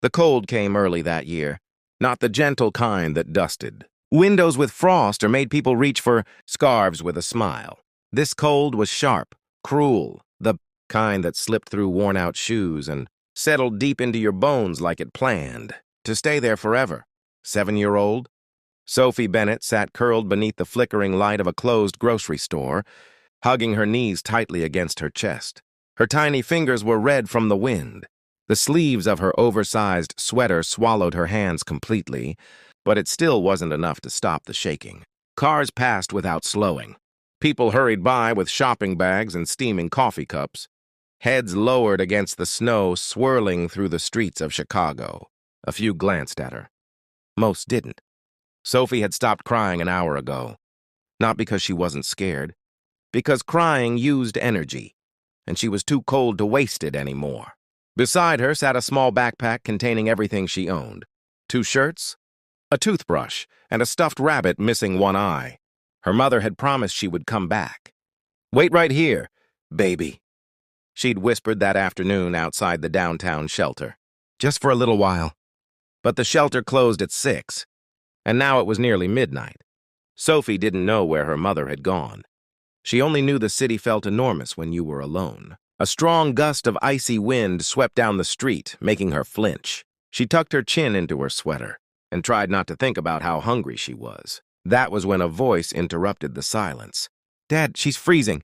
The cold came early that year, not the gentle kind that dusted. Windows with frost or made people reach for scarves with a smile. This cold was sharp, cruel, the kind that slipped through worn-out shoes and settled deep into your bones like it planned, to stay there forever. 7-year-old? Sophie Bennett sat curled beneath the flickering light of a closed grocery store, hugging her knees tightly against her chest. Her tiny fingers were red from the wind. The sleeves of her oversized sweater swallowed her hands completely, but it still wasn't enough to stop the shaking. Cars passed without slowing. People hurried by with shopping bags and steaming coffee cups. Heads lowered against the snow swirling through the streets of Chicago. A few glanced at her. Most didn't. Sophie had stopped crying an hour ago. Not because she wasn't scared, because crying used energy, and she was too cold to waste it anymore. Beside her sat a small backpack containing everything she owned. 2 shirts, a toothbrush, and a stuffed rabbit missing one eye. Her mother had promised she would come back. "Wait right here, baby," she'd whispered that afternoon outside the downtown shelter. Just for a little while. But the shelter closed at 6, and now it was nearly midnight. Sophie didn't know where her mother had gone. She only knew the city felt enormous when you were alone. A strong gust of icy wind swept down the street, making her flinch. She tucked her chin into her sweater and tried not to think about how hungry she was. That was when a voice interrupted the silence. "Dad, she's freezing."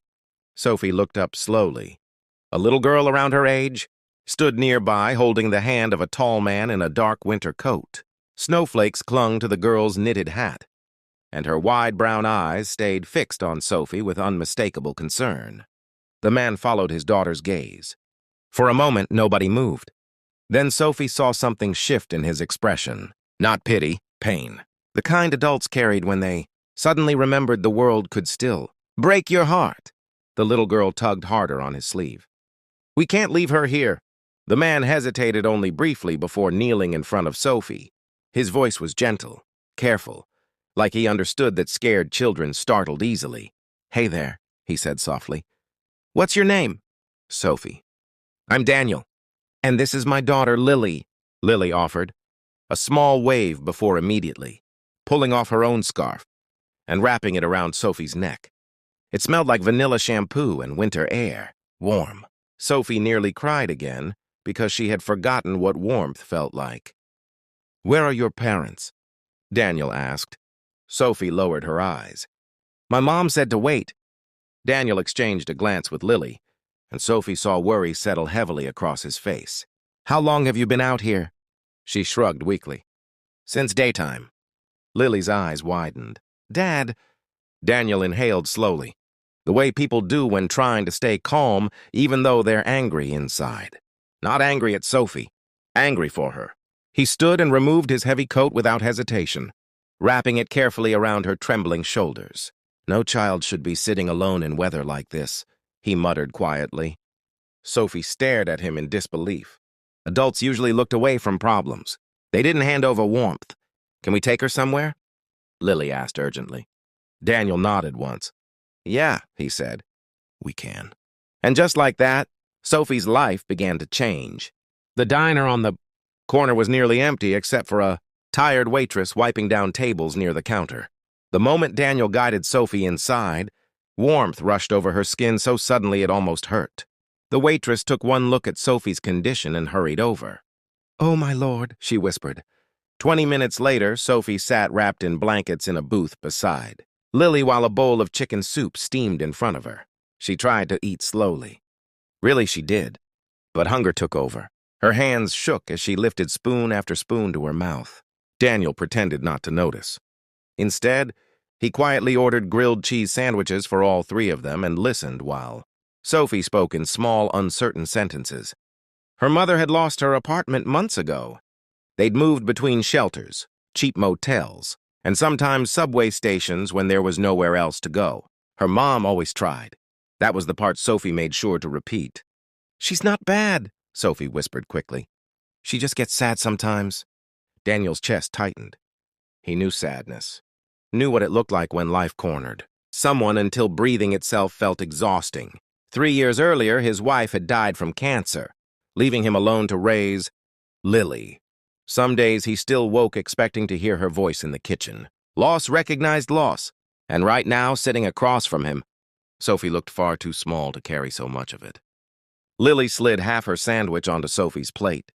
Sophie looked up slowly. A little girl around her age stood nearby, holding the hand of a tall man in a dark winter coat. Snowflakes clung to the girl's knitted hat, and her wide brown eyes stayed fixed on Sophie with unmistakable concern. The man followed his daughter's gaze. For a moment, nobody moved. Then Sophie saw something shift in his expression. Not pity, pain. The kind adults carried when they suddenly remembered the world could still break your heart. The little girl tugged harder on his sleeve. "We can't leave her here." The man hesitated only briefly before kneeling in front of Sophie. His voice was gentle, careful, like he understood that scared children startled easily. "Hey there," he said softly. "What's your name?" "Sophie." "I'm Daniel, and this is my daughter, Lily," Lily offered. A small wave before immediately, pulling off her own scarf and wrapping it around Sophie's neck. It smelled like vanilla shampoo and winter air, warm. Sophie nearly cried again because she had forgotten what warmth felt like. "Where are your parents?" Daniel asked. Sophie lowered her eyes. "My mom said to wait." Daniel exchanged a glance with Lily, and Sophie saw worry settle heavily across his face. "How long have you been out here?" She shrugged weakly. "Since daytime." Lily's eyes widened. "Dad," Daniel inhaled slowly, the way people do when trying to stay calm even though they're angry inside. Not angry at Sophie, angry for her. He stood and removed his heavy coat without hesitation, wrapping it carefully around her trembling shoulders. "No child should be sitting alone in weather like this," he muttered quietly. Sophie stared at him in disbelief. Adults usually looked away from problems. They didn't hand over warmth. "Can we take her somewhere?" Lily asked urgently. Daniel nodded once. "Yeah," he said. "We can." And just like that, Sophie's life began to change. The diner on the corner was nearly empty except for a tired waitress wiping down tables near the counter. The moment Daniel guided Sophie inside, warmth rushed over her skin so suddenly it almost hurt. The waitress took one look at Sophie's condition and hurried over. "Oh, my lord," she whispered. 20 minutes later, Sophie sat wrapped in blankets in a booth beside Lily while a bowl of chicken soup steamed in front of her. She tried to eat slowly. Really, she did. But hunger took over. Her hands shook as she lifted spoon after spoon to her mouth. Daniel pretended not to notice. Instead, he quietly ordered grilled cheese sandwiches for all 3 of them and listened while Sophie spoke in small, uncertain sentences. Her mother had lost her apartment months ago. They'd moved between shelters, cheap motels, and sometimes subway stations when there was nowhere else to go. Her mom always tried. That was the part Sophie made sure to repeat. "She's not bad," Sophie whispered quickly. "She just gets sad sometimes." Daniel's chest tightened. He knew sadness. Knew what it looked like when life cornered. Someone until breathing itself felt exhausting. 3 years earlier, his wife had died from cancer, leaving him alone to raise Lily. Some days he still woke expecting to hear her voice in the kitchen. Loss recognized loss, and right now, sitting across from him, Sophie looked far too small to carry so much of it. Lily slid half her sandwich onto Sophie's plate.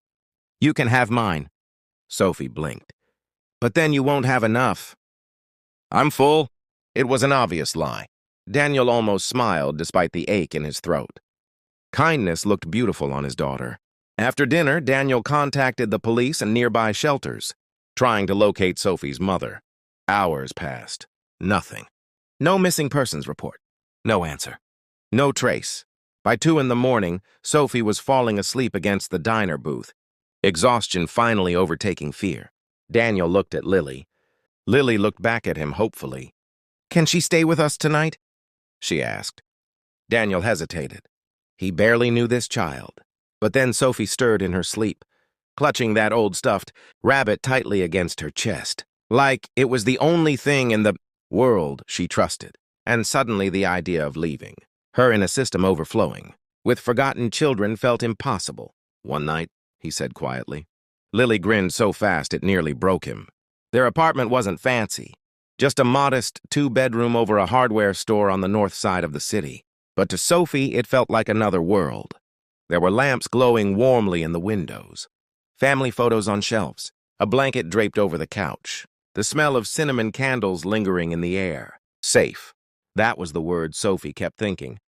"You can have mine." Sophie blinked. "But then you won't have enough." "I'm full." It was an obvious lie. Daniel almost smiled despite the ache in his throat. Kindness looked beautiful on his daughter. After dinner, Daniel contacted the police and nearby shelters, trying to locate Sophie's mother. Hours passed. Nothing. No missing persons report. No answer. No trace. By 2 in the morning, Sophie was falling asleep against the diner booth, exhaustion finally overtaking fear. Daniel looked at Lily. Lily looked back at him hopefully. "Can she stay with us tonight?" she asked. Daniel hesitated. He barely knew this child. But then Sophie stirred in her sleep, clutching that old stuffed rabbit tightly against her chest, like it was the only thing in the world she trusted. And suddenly the idea of leaving, her in a system overflowing, with forgotten children, felt impossible. "One night," he said quietly. Lily grinned so fast it nearly broke him. Their apartment wasn't fancy, just a modest 2-bedroom over a hardware store on the north side of the city. But to Sophie, it felt like another world. There were lamps glowing warmly in the windows, family photos on shelves, a blanket draped over the couch, the smell of cinnamon candles lingering in the air. Safe. That was the word Sophie kept thinking.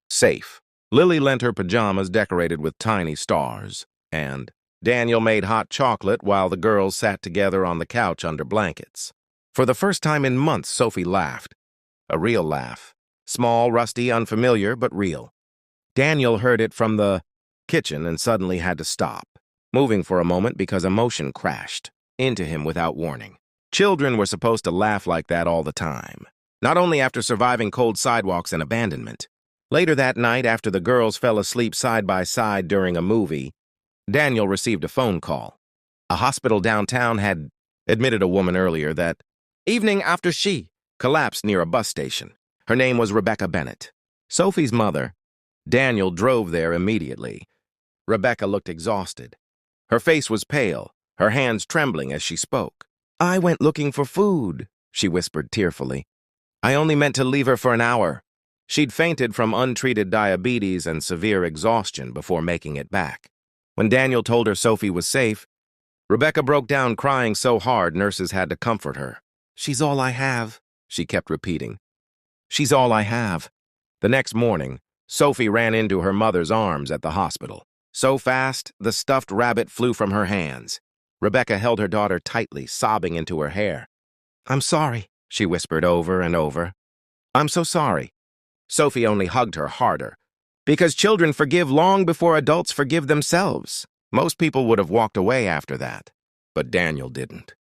Safe. Lily lent her pajamas decorated with tiny stars, and Daniel made hot chocolate while the girls sat together on the couch under blankets. For the first time in months, Sophie laughed. A real laugh. Small, rusty, unfamiliar, but real. Daniel heard it from the kitchen and suddenly had to stop, moving for a moment because emotion crashed into him without warning. Children were supposed to laugh like that all the time, not only after surviving cold sidewalks and abandonment. Later that night, after the girls fell asleep side by side during a movie, Daniel received a phone call. A hospital downtown had admitted a woman earlier that evening after she collapsed near a bus station. Her name was Rebecca Bennett, Sophie's mother. Daniel drove there immediately. Rebecca looked exhausted. Her face was pale, her hands trembling as she spoke. "I went looking for food," she whispered tearfully. "I only meant to leave her for an hour." She'd fainted from untreated diabetes and severe exhaustion before making it back. When Daniel told her Sophie was safe, Rebecca broke down crying so hard nurses had to comfort her. "She's all I have," she kept repeating. "She's all I have." The next morning, Sophie ran into her mother's arms at the hospital. So fast, the stuffed rabbit flew from her hands. Rebecca held her daughter tightly, sobbing into her hair. "I'm sorry," she whispered over and over. "I'm so sorry." Sophie only hugged her harder. Because children forgive long before adults forgive themselves. Most people would have walked away after that. But Daniel didn't.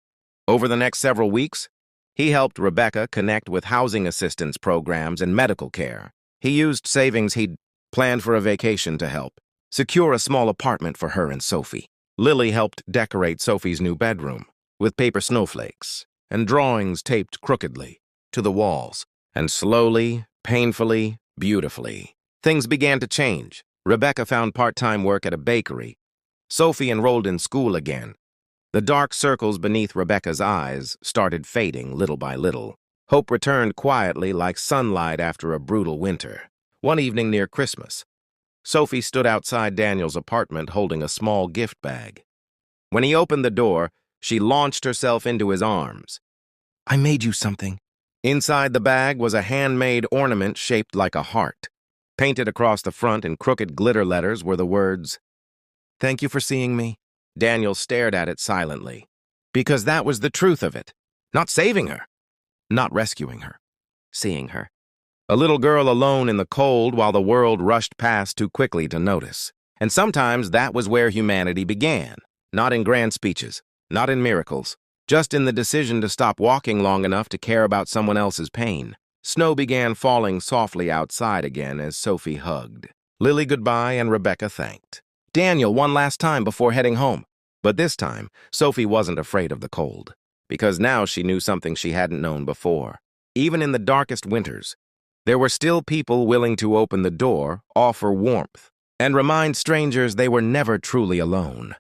Over the next several weeks, he helped Rebecca connect with housing assistance programs and medical care. He used savings he'd planned for a vacation to help secure a small apartment for her and Sophie. Lily helped decorate Sophie's new bedroom with paper snowflakes and drawings taped crookedly to the walls. And slowly, painfully, beautifully, things began to change. Rebecca found part-time work at a bakery. Sophie enrolled in school again. The dark circles beneath Rebecca's eyes started fading little by little. Hope returned quietly like sunlight after a brutal winter. One evening near Christmas, Sophie stood outside Daniel's apartment holding a small gift bag. When he opened the door, she launched herself into his arms. "I made you something." Inside the bag was a handmade ornament shaped like a heart. Painted across the front in crooked glitter letters were the words, "Thank you for seeing me." Daniel stared at it silently, because that was the truth of it. Not saving her, not rescuing her, seeing her. A little girl alone in the cold while the world rushed past too quickly to notice. And sometimes that was where humanity began. Not in grand speeches, not in miracles, just in the decision to stop walking long enough to care about someone else's pain. Snow began falling softly outside again as Sophie hugged. Lily goodbye and Rebecca thanked. Daniel one last time before heading home. But this time, Sophie wasn't afraid of the cold, because now she knew something she hadn't known before. Even in the darkest winters, there were still people willing to open the door, offer warmth, and remind strangers they were never truly alone.